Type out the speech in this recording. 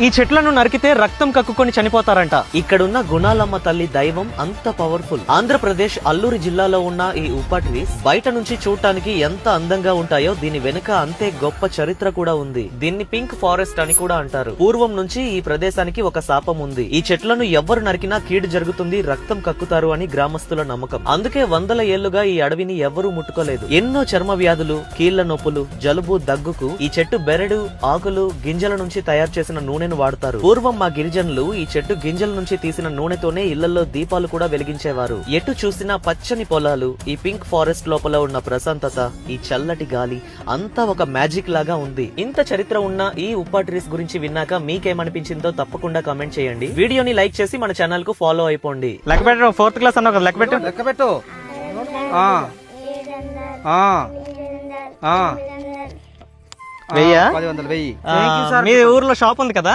ఈ చెట్లను నరికితే రక్తం కక్కుకొని చనిపోతారంట. ఇక్కడున్న గుణాలమ్మ తల్లి దైవం అంత పవర్ఫుల్. ఆంధ్రప్రదేశ్ అల్లూరి జిల్లాలో ఉన్న ఈ ఉప్ప ట్రీస్ బయట నుంచి చూడటానికి ఎంత అందంగా ఉంటాయో దీని వెనుక అంతే గొప్ప చరిత్ర కూడా ఉంది. దీన్ని పింక్ ఫారెస్ట్ అని కూడా అంటారు. పూర్వం నుంచి ఈ ప్రదేశానికి ఒక శాపం ఉంది. ఈ చెట్లను ఎవ్వరు నరికినా కీడు జరుగుతుంది, రక్తం కక్కుతారు అని గ్రామస్తుల నమ్మకం. అందుకే వందల ఏళ్లుగా ఈ అడవిని ఎవ్వరూ ముట్టుకోలేదు. ఎన్నో చర్మ వ్యాధులు, కీళ్ల నొప్పులు, జలుబు, దగ్గుకు ఈ చెట్టు బెరడు, ఆకులు, గింజల నుంచి తయారు చేసిన నూనెను వాడతారు. పూర్వం మా గిరిజనులు ఈ చెట్టు గింజల నుంచి తీసిన నూనెతోనే ఇళ్లలో దీపాలు కూడా వెలిగించేవారు. ఎటు చూసినా పచ్చని పొలాలు, ఈ పింక్ ఫారెస్ట్ లోపల ఉన్న ప్రశాంతత, ఈ చల్లటి గాలి అంతా ఒక మ్యాజిక్ లాగా ఉంది. ఇంత చరిత్ర ఉన్న ఈ ఉప్ప ట్రీస్ గురించి విన్నాక మీకేమనిపించిందో తప్పకుండా కామెంట్ చేయండి. వీడియోని లైక్ చేసి మన ఛానల్ కు ఫాలో అయిపోండి. లెక్క పెట్టు, 4th క్లాస్ అన్నావు కదా, లెక్క పెట్టు. 1000.1000. మీ ఊర్లో షాప్ ఉంది కదా.